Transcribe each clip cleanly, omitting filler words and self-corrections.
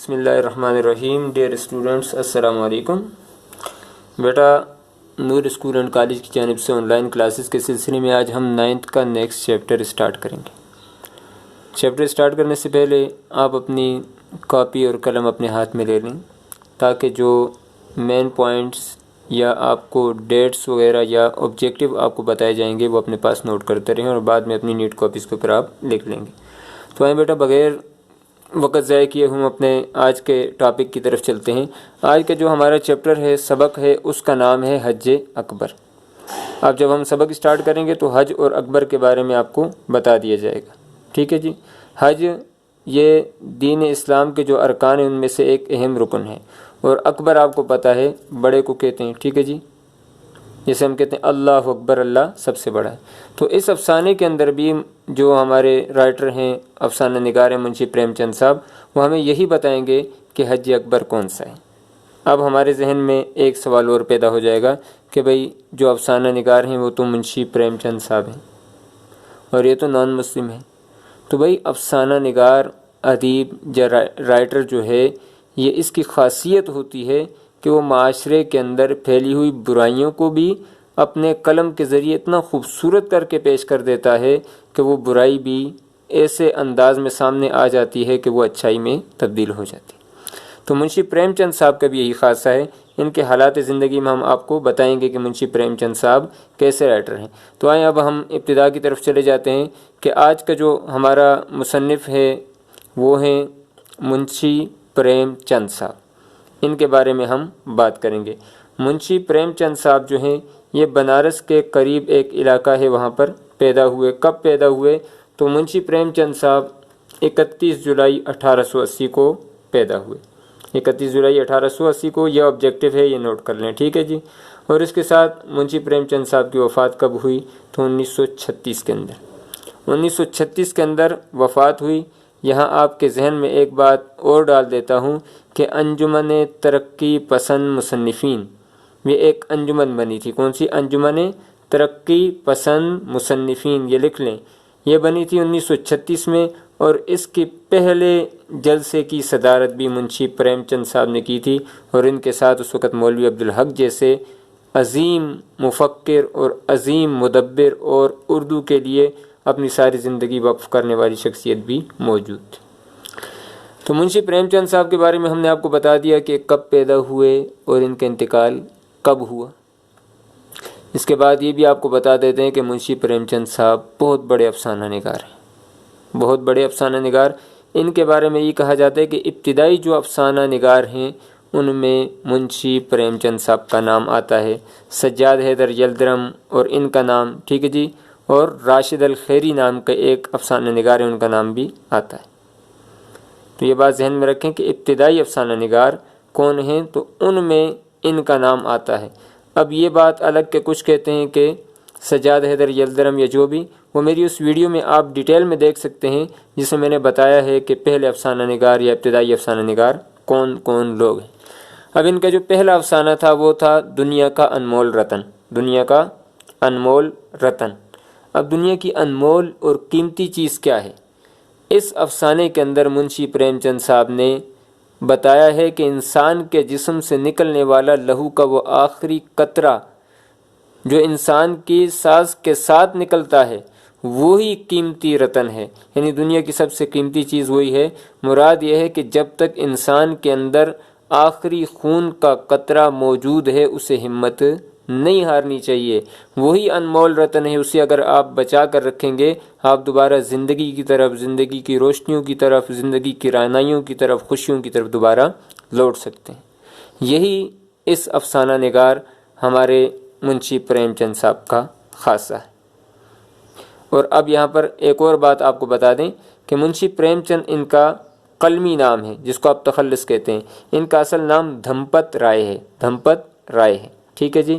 بسم اللہ الرحمن الرحیم. ڈیئر اسٹوڈنٹس، السلام علیکم. بیٹا، نور اسکول اینڈ کالج کی جانب سے آن لائن کلاسز کے سلسلے میں آج ہم 9th کا نیکسٹ چیپٹر اسٹارٹ کریں گے. چیپٹر اسٹارٹ کرنے سے پہلے آپ اپنی کاپی اور قلم اپنے ہاتھ میں لے لیں تاکہ جو مین پوائنٹس یا آپ کو ڈیٹس وغیرہ یا آبجیکٹیو آپ کو بتائے جائیں گے وہ اپنے پاس نوٹ کرتے رہیں اور بعد میں اپنی نیٹ کاپیز کے اوپر آپ لکھ لیں گے. تو آئیں بیٹا، بغیر وقت ضائع کیے ہم اپنے آج کے ٹاپک کی طرف چلتے ہیں. آج کا جو ہمارا چیپٹر ہے، سبق ہے، اس کا نام ہے حج اکبر. اب جب ہم سبق اسٹارٹ کریں گے تو حج اور اکبر کے بارے میں آپ کو بتا دیا جائے گا. ٹھیک ہے جی. حج یہ دین اسلام کے جو ارکان ہیں ان میں سے ایک اہم رکن ہے، اور اکبر آپ کو پتہ ہے بڑے کو کہتے ہیں. ٹھیک ہے جی. جیسے ہم کہتے ہیں اللہ اکبر، اللہ سب سے بڑا ہے. تو اس افسانے کے اندر بھی جو ہمارے رائٹر ہیں، افسانہ نگار ہیں منشی پریم چند صاحب، وہ ہمیں یہی بتائیں گے کہ حج اکبر کون سا ہے. اب ہمارے ذہن میں ایک سوال اور پیدا ہو جائے گا کہ بھئی جو افسانہ نگار ہیں وہ تو منشی پریم چند صاحب ہیں اور یہ تو نان مسلم ہیں. تو بھئی افسانہ نگار، ادیب یا رائٹر جو ہے، یہ اس کی خاصیت ہوتی ہے کہ وہ معاشرے کے اندر پھیلی ہوئی برائیوں کو بھی اپنے قلم کے ذریعے اتنا خوبصورت کر کے پیش کر دیتا ہے کہ وہ برائی بھی ایسے انداز میں سامنے آ جاتی ہے کہ وہ اچھائی میں تبدیل ہو جاتی ہے. تو منشی پریم چند صاحب کا بھی یہی خاصہ ہے. ان کے حالات زندگی میں ہم آپ کو بتائیں گے کہ منشی پریم چند صاحب کیسے رائٹر ہیں. تو آئیں اب ہم ابتدا کی طرف چلے جاتے ہیں کہ آج کا جو ہمارا مصنف ہے وہ ہیں منشی پریم چند صاحب. ان کے بارے میں ہم بات کریں گے. منشی پریم چند صاحب جو ہیں یہ بنارس کے قریب ایک علاقہ ہے، وہاں پر پیدا ہوئے. کب پیدا ہوئے؟ تو منشی پریم چند صاحب 31 جولائی 1880 کو پیدا ہوئے. 31 جولائی 1880 کو. یہ آبجیکٹیو ہے، یہ نوٹ کر لیں. ٹھیک ہے جی. اور اس کے ساتھ منشی پریم چند صاحب کی وفات کب ہوئی؟ تو 1936 کے اندر. 1936 کے اندر وفات ہوئی. یہاں آپ کے ذہن میں ایک بات اور ڈال دیتا ہوں کہ انجمن ترقی پسند مصنفین، یہ ایک انجمن بنی تھی. کون سی انجمن ترقی پسند مصنفین؟ یہ لکھ لیں. یہ بنی تھی 1936 میں، اور اس کی پہلے جلسے کی صدارت بھی منشی پریم چند صاحب نے کی تھی، اور ان کے ساتھ اس وقت مولوی عبدالحق جیسے عظیم مفکر اور عظیم مدبر اور اردو کے لیے اپنی ساری زندگی وقف کرنے والی شخصیت بھی موجود تھی. تو منشی پریم چند صاحب کے بارے میں ہم نے آپ کو بتا دیا کہ کب پیدا ہوئے اور ان کا انتقال کب ہوا. اس کے بعد یہ بھی آپ کو بتا دیتے ہیں کہ منشی پریم چند صاحب بہت بڑے افسانہ نگار ہیں، بہت بڑے افسانہ نگار. ان کے بارے میں یہ کہا جاتا ہے کہ ابتدائی جو افسانہ نگار ہیں ان میں منشی پریم چند صاحب کا نام آتا ہے، سجاد حیدر یلدرم اور ان کا نام. ٹھیک ہے جی. اور راشد الخیری نام کا ایک افسانہ نگار ہے، ان کا نام بھی آتا ہے. تو یہ بات ذہن میں رکھیں کہ ابتدائی افسانہ نگار کون ہیں، تو ان میں ان کا نام آتا ہے. اب یہ بات الگ کہ کچھ کہتے ہیں کہ سجاد حیدر یلدرم یا جو بھی، وہ میری اس ویڈیو میں آپ ڈیٹیل میں دیکھ سکتے ہیں جسے میں نے بتایا ہے کہ پہلے افسانہ نگار یا ابتدائی افسانہ نگار کون کون لوگ ہیں. اب ان کا جو پہلا افسانہ تھا وہ تھا دنیا کا انمول رتن. دنیا کا انمول رتن. اب دنیا کی انمول اور قیمتی چیز کیا ہے؟ اس افسانے کے اندر منشی پریم چند صاحب نے بتایا ہے کہ انسان کے جسم سے نکلنے والا لہو کا وہ آخری قطرہ جو انسان کی سانس کے ساتھ نکلتا ہے وہی قیمتی رتن ہے. یعنی دنیا کی سب سے قیمتی چیز وہی ہے. مراد یہ ہے کہ جب تک انسان کے اندر آخری خون کا قطرہ موجود ہے اسے ہمت نہیں ہارنی چاہیے. وہی انمول رتن ہے. اسے اگر آپ بچا کر رکھیں گے آپ دوبارہ زندگی کی طرف، زندگی کی روشنیوں کی طرف، زندگی کی رعنائیوں کی طرف، خوشیوں کی طرف دوبارہ لوٹ سکتے ہیں. یہی اس افسانہ نگار ہمارے منشی پریم چند صاحب کا خاصہ ہے. اور اب یہاں پر ایک اور بات آپ کو بتا دیں کہ منشی پریم چند ان کا قلمی نام ہے جس کو آپ تخلص کہتے ہیں. ان کا اصل نام دھمپت رائے ہے. دھمپت رائے ہے. ٹھیک ہے جی.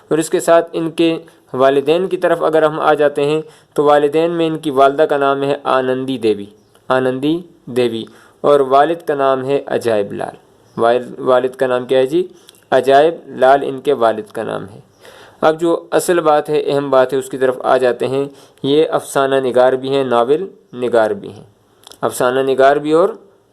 اور اس کے ساتھ ان کے والدین کی طرف اگر ہم آ جاتے ہیں تو والدین میں ان کی والدہ کا نام ہے آنندی دیوی. آنندی دیوی. اور والد کا نام ہے عجائب لال. والد کا نام کیا ہے جی؟ عجائب لال ان کے والد کا نام ہے. اب جو اصل بات ہے، اہم بات ہے، اس کی طرف آ جاتے ہیں. یہ افسانہ نگار بھی ہیں، ناول نگار بھی ہیں. افسانہ نگار بھی اور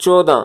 14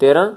13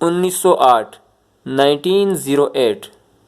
1908, 1908,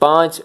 5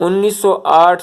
1908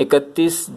31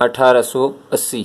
1880,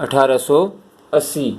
1880,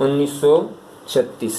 1936।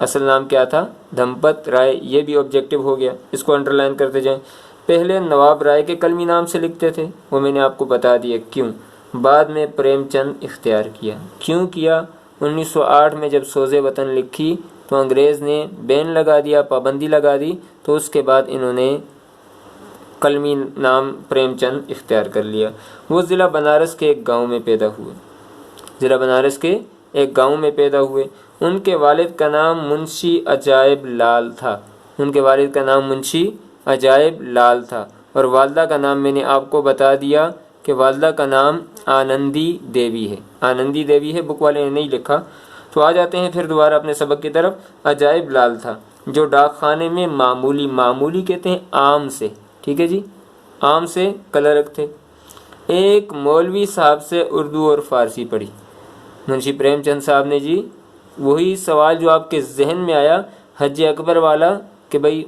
اصل نام کیا تھا؟ دھمپت رائے، یہ بھی آبجیکٹو ہو گیا، اس کو انڈر لائن کرتے جائیں۔ پہلے نواب رائے کے کلمی نام سے لکھتے تھے، وہ میں نے آپ کو بتا دیا کیوں۔ بعد میں پریم چند اختیار کیا۔ کیوں کیا؟ 1908 میں جب سوز وطن لکھی تو انگریز نے بین لگا دیا، پابندی لگا دی، تو اس کے بعد انہوں نے کلمی نام پریم چند اختیار کر لیا۔ وہ ضلع بنارس کے ایک گاؤں میں پیدا ہوئے، ضلع بنارس کے ایک گاؤں میں پیدا ہوئے۔ ان کے والد کا نام منشی عجائب لال تھا، ان کے والد کا نام منشی عجائب لال تھا، اور والدہ کا نام میں نے آپ کو بتا دیا کہ والدہ کا نام آنندی دیوی ہے، آنندی دیوی ہے، بک والے نے نہیں لکھا۔ تو آ جاتے ہیں پھر دوبارہ اپنے سبق کی طرف۔ عجائب لال تھا جو ڈاک خانے میں معمولی، معمولی کہتے ہیں عام سے، ٹھیک ہے جی، عام سے کلرک تھے۔ ایک مولوی صاحب سے اردو اور فارسی پڑھی۔ منشی پریم چند صاحب نے جی وہی سوال جو آپ کے ذہن میں آیا حج اکبر والا کہ بھئی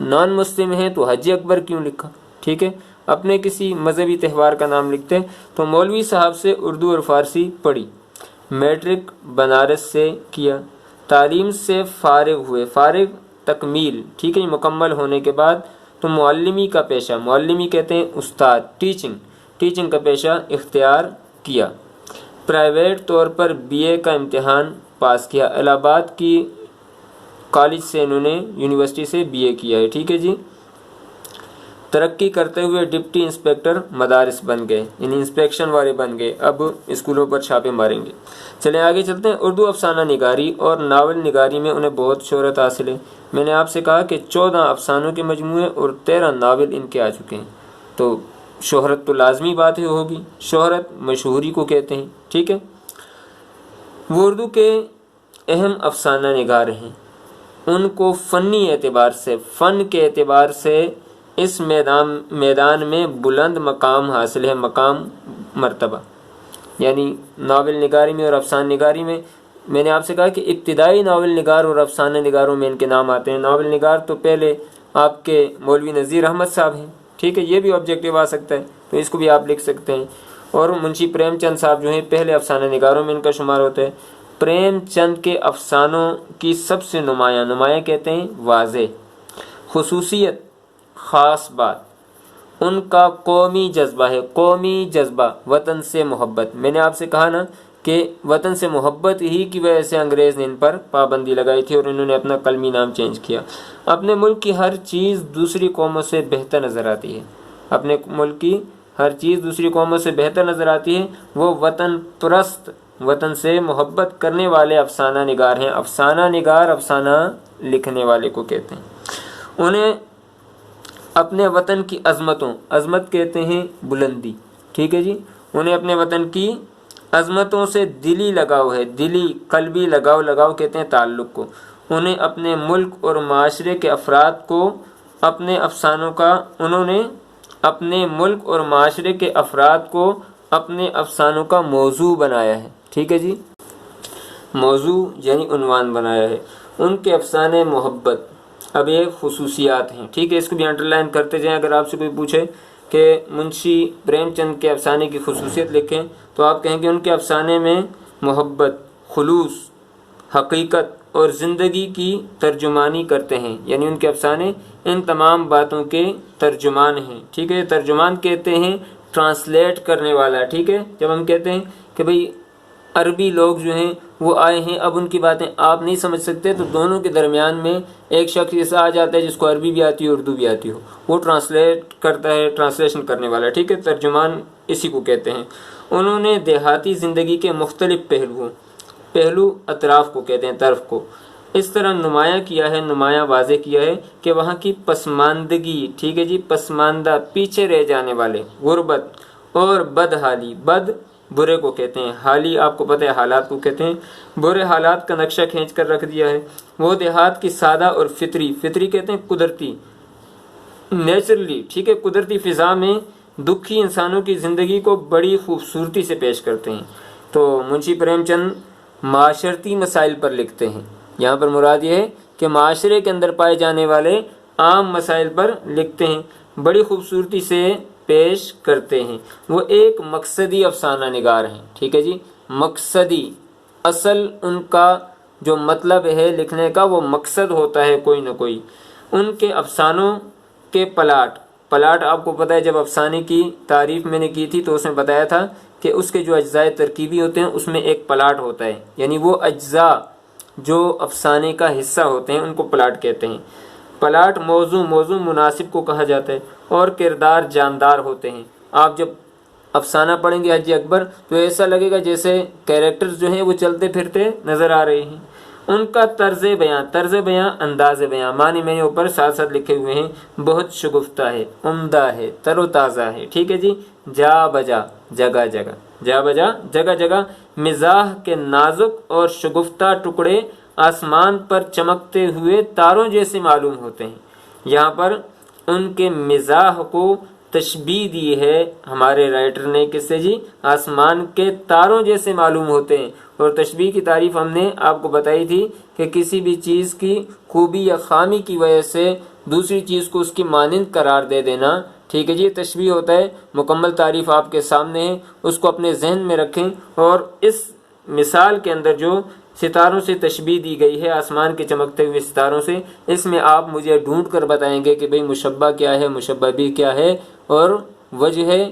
نان مسلم ہیں تو حج اکبر کیوں لکھا، ٹھیک ہے، اپنے کسی مذہبی تہوار کا نام لکھتے، تو مولوی صاحب سے اردو اور فارسی پڑھی۔ میٹرک بنارس سے کیا، تعلیم سے فارغ ہوئے، فارغ تکمیل، ٹھیک ہے، مکمل ہونے کے بعد تو معلمی کا پیشہ، معلمی کہتے ہیں استاد، ٹیچنگ کا پیشہ اختیار کیا۔ پرائیویٹ طور پر بی اے کا امتحان پاس کیا، الہ آباد کی کالج سے انہوں نے، یونیورسٹی سے بی اے کیا ہے، ٹھیک ہے جی۔ ترقی کرتے ہوئے ڈپٹی انسپیکٹر مدارس بن گئے، یعنی انسپیکشن والے بن گئے، اب اسکولوں پر چھاپے ماریں گے۔ چلیں آگے چلتے ہیں۔ اردو افسانہ نگاری اور ناول نگاری میں انہیں بہت شہرت حاصل ہے۔ میں نے آپ سے کہا کہ 14 افسانوں کے مجموعے اور 13 ناول ان کے آ چکے ہیں، تو شہرت تو لازمی بات ہی ہوگی، شہرت مشہوری کو کہتے ہیں، ٹھیک ہے۔ وہ اردو کے اہم افسانہ نگار ہیں، ان کو فنی اعتبار سے، فن کے اعتبار سے اس میدان میں بلند مقام حاصل ہے، مقام، مرتبہ، یعنی ناول نگاری میں اور افسانہ نگاری میں نے آپ سے کہا کہ ابتدائی ناول نگار اور افسانہ نگاروں میں ان کے نام آتے ہیں۔ ناول نگار تو پہلے آپ کے مولوی نذیر احمد صاحب ہیں، ٹھیک ہے، یہ بھی آبجیکٹو آ سکتا ہے تو اس کو بھی آپ لکھ سکتے ہیں۔ اور منشی پریم چند صاحب جو ہیں پہلے افسانہ نگاروں میں ان کا شمار ہوتا ہے۔ پریم چند کے افسانوں کی سب سے نمایاں کہتے ہیں واضح خصوصیت، خاص بات، ان کا قومی جذبہ ہے، قومی جذبہ، وطن سے محبت۔ میں نے آپ سے کہا نا کہ وطن سے محبت ہی کی وجہ سے انگریز نے ان پر پابندی لگائی تھی اور انہوں نے اپنا کلمی نام چینج کیا۔ اپنے ملک کی ہر چیز دوسری قوموں سے بہتر نظر آتی ہے، اپنے ملک کی ہر چیز دوسری قوموں سے بہتر نظر آتی ہے۔ وہ وطن پرست، وطن سے محبت کرنے والے افسانہ نگار ہیں۔ افسانہ نگار افسانہ لکھنے والے کو کہتے ہیں۔ انہیں اپنے وطن کی عظمتوں، عظمت کہتے ہیں بلندی، ٹھیک ہے جی، انہیں اپنے وطن کی عظمتوں سے دلی لگاؤ ہے، دلی قلبی لگاؤ کہتے ہیں تعلق کو۔ انہیں اپنے ملک اور معاشرے کے افراد کو اپنے افسانوں کا، انہوں نے اپنے ملک اور معاشرے کے افراد کو اپنے افسانوں کا موضوع بنایا ہے، ٹھیک ہے جی، موضوع یعنی عنوان بنایا ہے۔ ان کے افسانے محبت، اب یہ خصوصیات ہیں، ٹھیک ہے، اس کو بھی انڈر لائن کرتے جائیں۔ اگر آپ سے کوئی پوچھے کہ منشی پریم چند کے افسانے کی خصوصیت لکھیں تو آپ کہیں گے ان کے افسانے میں محبت، خلوص، حقیقت اور زندگی کی ترجمانی کرتے ہیں، یعنی ان کے افسانے ان تمام باتوں کے ترجمان ہیں، ٹھیک ہے۔ ترجمان کہتے ہیں ٹرانسلیٹ کرنے والا، ٹھیک ہے۔ جب ہم کہتے ہیں کہ بھئی عربی لوگ جو ہیں وہ آئے ہیں، اب ان کی باتیں آپ نہیں سمجھ سکتے تو دونوں کے درمیان میں ایک شخص ایسا آ جاتا ہے جس کو عربی بھی آتی ہو اردو بھی آتی ہو، وہ ٹرانسلیٹ کرتا ہے، ٹرانسلیشن کرنے والا، ٹھیک ہے، ترجمان اسی کو کہتے ہیں۔ انہوں نے دیہاتی زندگی کے مختلف پہلو اطراف کو کہتے ہیں، طرف کو اس طرح نمایاں کیا ہے، نمایاں واضح کیا ہے کہ وہاں کی پسماندگی، ٹھیک ہے جی، پسماندہ، پیچھے رہ جانے والے، غربت اور بدحالی، بد برے کو کہتے ہیں، حالی آپ کو پتہ ہے حالات کو کہتے ہیں، برے حالات کا نقشہ کھینچ کر رکھ دیا ہے۔ وہ دیہات کی سادہ اور فطری کہتے ہیں قدرتی، نیچرلی، ٹھیک ہے، قدرتی فضا میں دکھی انسانوں کی زندگی کو بڑی خوبصورتی سے پیش کرتے ہیں۔ تو منشی پریم چند معاشرتی مسائل پر لکھتے ہیں، یہاں پر مراد یہ ہے کہ معاشرے کے اندر پائے جانے والے عام مسائل پر لکھتے ہیں، بڑی خوبصورتی سے پیش کرتے ہیں۔ وہ ایک مقصدی افسانہ نگار ہیں، ٹھیک ہے جی، مقصدی، اصل ان کا جو مطلب ہے لکھنے کا وہ مقصد ہوتا ہے کوئی نہ کوئی۔ ان کے افسانوں کے پلاٹ آپ کو پتہ ہے، جب افسانے کی تعریف میں نے کی تھی تو اس میں بتایا تھا کہ اس کے جو اجزاء ترکیبی ہوتے ہیں اس میں ایک پلاٹ ہوتا ہے، یعنی وہ اجزاء جو افسانے کا حصہ ہوتے ہیں ان کو پلاٹ کہتے ہیں۔ پلاٹ موضوع مناسب کو کہا جاتا ہے، اور کردار جاندار ہوتے ہیں۔ آپ جب افسانہ پڑھیں گے حج اکبر تو ایسا لگے گا جیسے کیریکٹرز جو ہیں وہ چلتے پھرتے نظر آ رہے ہیں۔ ان کا طرز بیاں انداز بیاں معنی میں نے اوپر ساتھ ساتھ لکھے ہوئے ہیں، بہت شگفتہ ہے، عمدہ ہے، تر و تازہ ہے، ٹھیک ہے جی۔ جا بجا جگہ جگہ مزاح کے نازک اور شگفتہ ٹکڑے آسمان پر چمکتے ہوئے تاروں جیسے معلوم ہوتے ہیں۔ یہاں پر ان کے مزاح کو تشبیہ دی ہے ہمارے رائٹر نے، کس سے جی؟ آسمان کے تاروں جیسے معلوم ہوتے ہیں۔ اور تشبیہ کی تعریف ہم نے آپ کو بتائی تھی کہ کسی بھی چیز کی خوبی یا خامی کی وجہ سے دوسری چیز کو اس کی مانند قرار دے دینا، ٹھیک ہے جی، یہ تشبیہ ہوتا ہے۔ مکمل تعریف آپ کے سامنے ہے، اس کو اپنے ذہن میں رکھیں۔ اور اس مثال کے اندر جو ستاروں سے تشبیہ دی گئی ہے، آسمان کے چمکتے ہوئے ستاروں سے، اس میں آپ مجھے ڈھونڈ کر بتائیں گے کہ بھئی مشبہ کیا ہے، مشبہ بھی کیا ہے، اور وجہ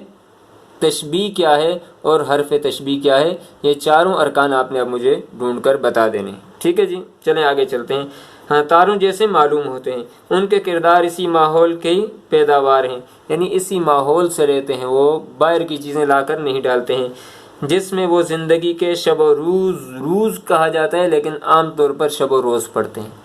تشبیہ کیا ہے، اور حرف تشبیہ کیا ہے۔ یہ چاروں ارکان آپ نے اب مجھے ڈھونڈ کر بتا دینے، ٹھیک ہے جی۔ چلیں آگے چلتے ہیں۔ ہاں، تاروں جیسے معلوم ہوتے ہیں، ان کے کردار اسی ماحول کی پیداوار ہیں، یعنی اسی ماحول سے رہتے ہیں، وہ باہر کی چیزیں لا کر نہیں ڈالتے ہیں، جس میں وہ زندگی کے شب و روز کہا جاتا ہے، لیکن عام طور پر شب و روز پڑھتے ہیں۔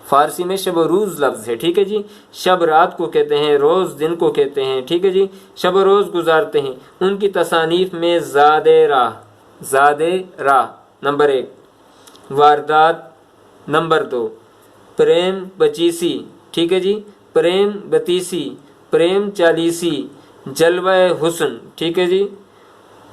فارسی میں شب و روز لفظ ہے، ٹھیک ہے جی۔ شب رات کو کہتے ہیں، روز دن کو کہتے ہیں، ٹھیک ہے جی۔ شب و روز گزارتے ہیں۔ ان کی تصانیف میں زاد راہ نمبر 1، واردات نمبر 2، پریم بچیسی، ٹھیک ہے جی، پریم بتیسی، پریم چالیسی، جلوہ حسن، ٹھیک ہے جی،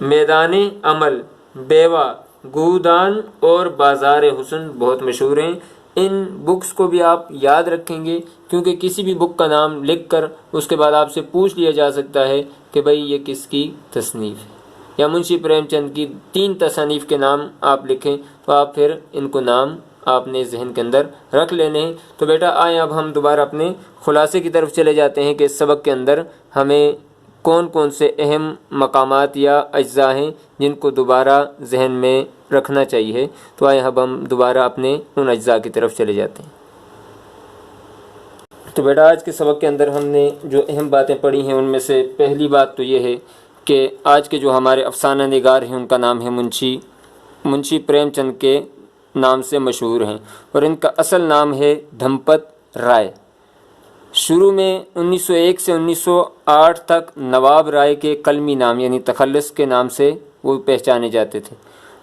میدان عمل، بیوہ، گودان اور بازار حسن بہت مشہور ہیں۔ ان بکس کو بھی آپ یاد رکھیں گے، کیونکہ کسی بھی بک کا نام لکھ کر اس کے بعد آپ سے پوچھ لیا جا سکتا ہے کہ بھئی یہ کس کی تصنیف ہے، یا منشی پریم چند کی 3 تصانیف کے نام آپ لکھیں تو آپ پھر ان کو نام آپ نے ذہن کے اندر رکھ لینے ہیں۔ تو بیٹا آئیں اب ہم دوبارہ اپنے خلاصے کی طرف چلے جاتے ہیں کہ اس سبق کے اندر ہمیں کون کون سے اہم مقامات یا اجزاء ہیں جن کو دوبارہ ذہن میں رکھنا چاہیے۔ تو آئیں اب ہم دوبارہ اپنے ان اجزاء کی طرف چلے جاتے ہیں۔ تو بیٹا آج کے سبق کے اندر ہم نے جو اہم باتیں پڑھی ہیں ان میں سے پہلی بات تو یہ ہے کہ آج کے جو ہمارے افسانہ نگار ہیں ان کا نام ہے منشی پریم چند کے نام سے مشہور ہیں، اور ان کا اصل نام ہے دھمپت رائے۔ شروع میں 1901 سے 1908 تک نواب رائے کے قلمی نام یعنی تخلص کے نام سے وہ پہچانے جاتے تھے،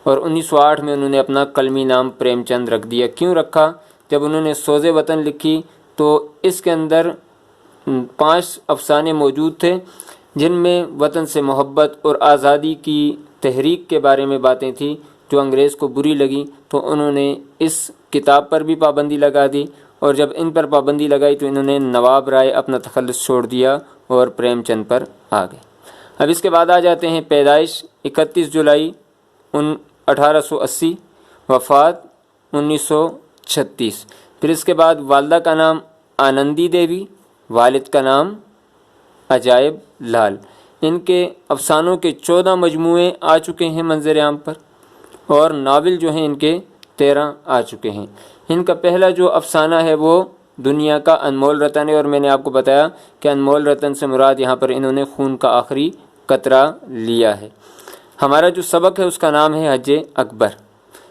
اور 1908 میں انہوں نے اپنا قلمی نام پریم چند رکھ دیا۔ کیوں رکھا؟ جب انہوں نے سوز وطن لکھی تو اس کے اندر 5 افسانے موجود تھے جن میں وطن سے محبت اور آزادی کی تحریک کے بارے میں باتیں تھیں جو انگریز کو بری لگی، تو انہوں نے اس کتاب پر بھی پابندی لگا دی، اور جب ان پر پابندی لگائی تو انہوں نے نواب رائے اپنا تخلص چھوڑ دیا اور پریم چند پر آ گئے۔ اب اس کے بعد آ جاتے ہیں پیدائش 31 جولائی 1880، وفات 1936۔ پھر اس کے بعد والدہ کا نام آنندی دیوی، والد کا نام عجائب لال۔ ان کے افسانوں کے 14 مجموعے آ چکے ہیں منظر عام پر، اور ناول جو ہیں ان کے 13 آ چکے ہیں۔ ان کا پہلا جو افسانہ ہے وہ دنیا کا انمول رتن ہے، اور میں نے آپ کو بتایا کہ انمول رتن سے مراد یہاں پر انہوں نے خون کا آخری قطرہ لیا ہے۔ ہمارا جو سبق ہے اس کا نام ہے حج اکبر۔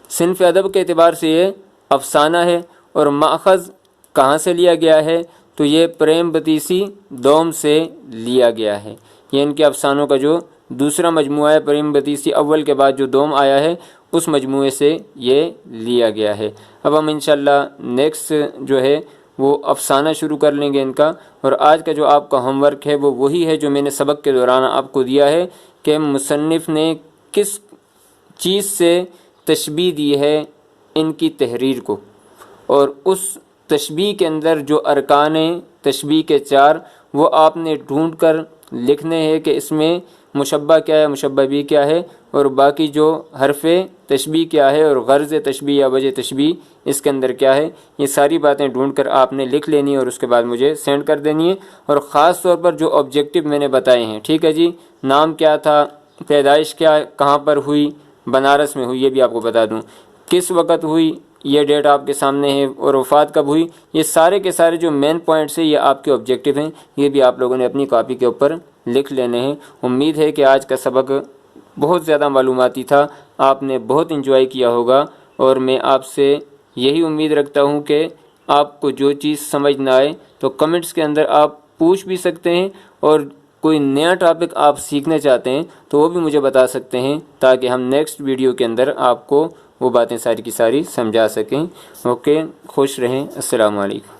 صنف ادب کے اعتبار سے یہ افسانہ ہے، اور ماخذ کہاں سے لیا گیا ہے تو یہ پریم بتیسی دوم سے لیا گیا ہے۔ یہ ان کے افسانوں کا جو دوسرا مجموعہ ہے، پریم بتیسی اول کے بعد جو دوم آیا ہے اس مجموعے سے یہ لیا گیا ہے۔ اب ہم انشاءاللہ نیکسٹ جو ہے وہ افسانہ شروع کر لیں گے ان کا، اور آج کا جو آپ کا ہوم ورک ہے وہ وہی ہے جو میں نے سبق کے دوران آپ کو دیا ہے کہ مصنف نے کس چیز سے تشبیہ دی ہے ان کی تحریر کو، اور اس تشبیہ کے اندر جو ارکان تشبیہ کے 4 وہ آپ نے ڈھونڈ کر لکھنے ہیں کہ اس میں مشبہ کیا ہے، مشبہ بھی کیا ہے، اور باقی جو حرف تشبیہ کیا ہے اور غرض تشبیہ یا وجہ تشبیہ اس کے اندر کیا ہے، یہ ساری باتیں ڈھونڈ کر آپ نے لکھ لینی ہے اور اس کے بعد مجھے سینڈ کر دینی ہے۔ اور خاص طور پر جو آبجیکٹیو میں نے بتائے ہیں، ٹھیک ہے جی، نام کیا تھا، پیدائش کیا کہاں پر ہوئی، بنارس میں ہوئی، یہ بھی آپ کو بتا دوں، کس وقت ہوئی، یہ ڈیٹ آپ کے سامنے ہے، اور وفات کب ہوئی، یہ سارے کے سارے جو مین پوائنٹس ہیں یہ آپ کے آبجیکٹیو ہیں، یہ بھی آپ لوگوں نے اپنی کاپی کے اوپر لکھ لینے ہیں۔ امید ہے کہ آج کا سبق بہت زیادہ معلوماتی تھا، آپ نے بہت انجوائے کیا ہوگا، اور میں آپ سے یہی امید رکھتا ہوں کہ آپ کو جو چیز سمجھ نہ آئے تو کمنٹس کے اندر آپ پوچھ بھی سکتے ہیں، اور کوئی نیا ٹاپک آپ سیکھنا چاہتے ہیں تو وہ بھی مجھے بتا سکتے ہیں، تاکہ ہم نیکسٹ ویڈیو کے اندر آپ کو وہ باتیں ساری کی ساری سمجھا سکیں۔ اوکے، خوش رہیں، السلام علیکم۔